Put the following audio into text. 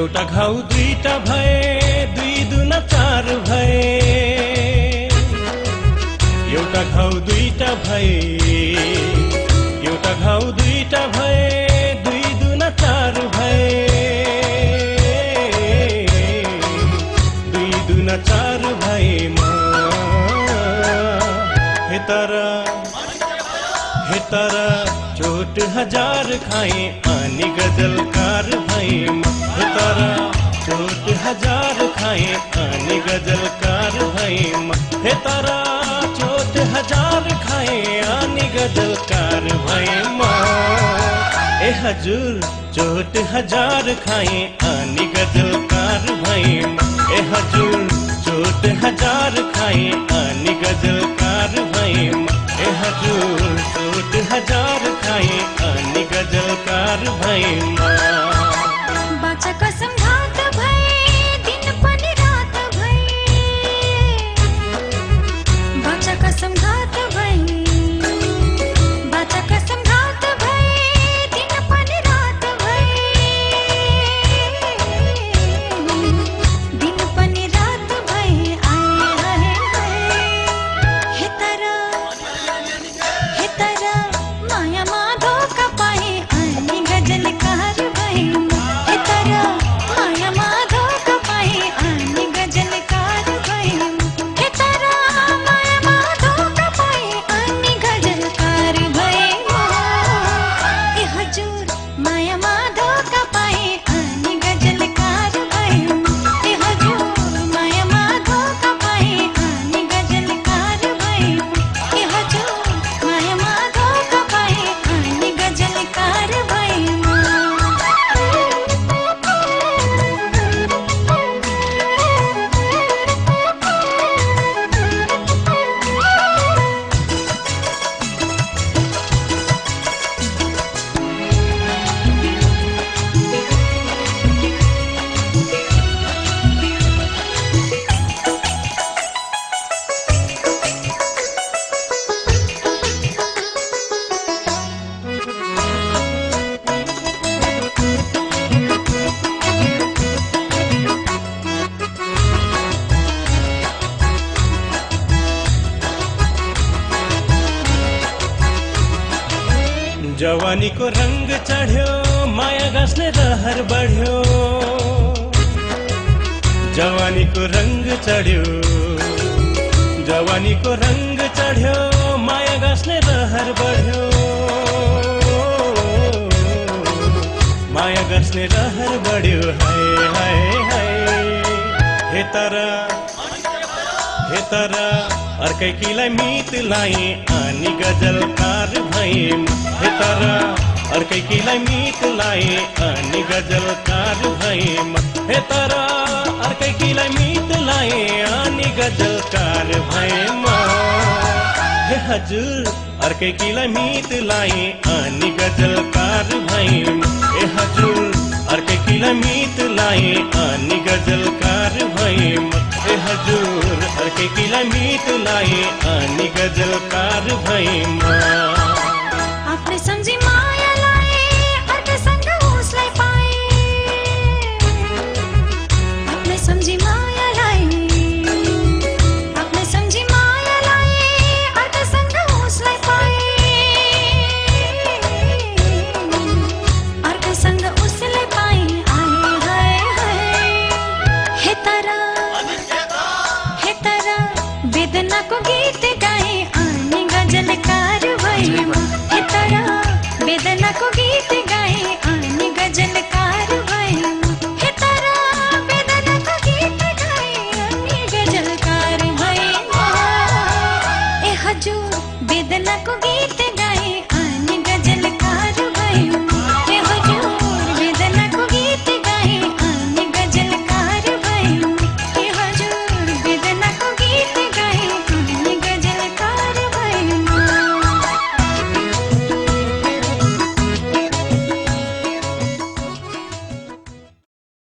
एउटा घाउ दुईटा भए, दुई दुना चार भए। एउटा घाउ दुईटा भए, एउटा घाउ दुईटा भए, दुई दुना चार भए। दुई दुना चार भएमा हे तारा चोट हजार खाए आनी गजलकार भएमा। हे तारा चोट हजार खाए आनी गजलकार भएमा। हे तारा चोट हजार खाए आनी गजलकार भएमा। ए हजुर चोट हजार खाए आनी गजलकार भएमा। ए हजुर चोट हजार खाए आनी गजलकार भएमा। ए हजुर चोट हजार खाए आनी गजलकार भएमा। बाचा कसम घात भए, दिन पनि रात भए। बाचा कसम घात भए, बाचा कसम घात भए, दिन पनि रात भए। दिन पनि रात भए, आए हाय हाय। हे तारा मायामा धोका पाए आनी गजलकार भएमा। हे तारा मायामा धोका पाए आनी गजलकार भएमा। हे तारा मायामा धोका पाए आनी गजलकार भएमा। ए हजुर मायामा धोका पाए आनी गजलकार भएमा। ए हजुर मायामा धोका पाए आनी गजलकार भएमा। ए हजुर मायामा धोका पाए आनी गजलकार भएमा। जवानी को रंग चढ़्यो, माया गाँस्ने रहर बढ्यो। जवानी को रंग चढ़्यो, जवानी को रंग चढ़्यो, माया गाँस्ने रहर बढ्यो। माया गाँस्ने रहर बढ्यो, हाय हाय हाय। हे तारा अर्कै किलाई मित लाए आनी गजलकार भएमा। हे तारा अर्कै किलाई मित लाए आनी गजलकार भएमा। हे तारा अर्कै किलाई मित लाए आनी गजलकार भएमा। हे हजुर अर्कै किलाई मित लाए आनी गजलकार भएमा। ए हजुर अर्कै किलाई मित लाए आनी गजलकार भएमा। ए हजुर अर्कै किलाई मित लाए आनी गजलकार भएमा। आफूले सम्झी मायालाई अर्कैसँग उसलाई पाए। आफूले सम्झी मायालाई, आफूले सम्झी मायालाई अर्कैसँग उसलाई पाए। अर्कैसँग उसलाई पाए, आए हाय हाय। हे तारा वेदनाको गीत गाए आनी गजलकार भएमा। हे तारा वेदनाको गीत गाए आनी गजलकार भएमा। हे तारा वेदनाको गीत गाए आनी गजलकार भएमा। ए हजुर वेदनाको गीत